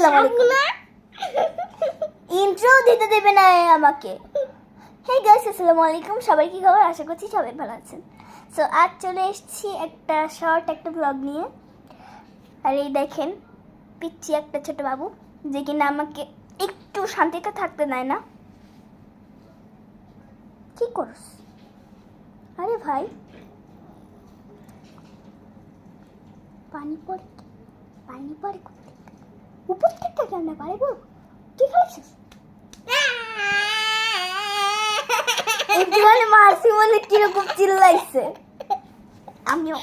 আসসালামু আলাইকুম। ইন্ট্রো দিতে দেবে না আমাকে। হে গাইস, আসসালামু আলাইকুম। সবাই কি খবর? আশা করছি সবাই ভালো আছেন। সো আজ চলে এসেছি একটা শর্ট একটা ব্লগ নিয়ে। আর এই দেখেন পিচ্ছি একটা ছোট বাবু, যে কিনা আমাকে একটু শান্তিতে থাকতে দেয় না। কি করস? আরে ভাই, পানি পড়ে উপর থেকে কেমন পারে বল? কি খাচ্ছিস? একটু মানে মারছি বলে কিরকম চিল্লাইছে। আমিও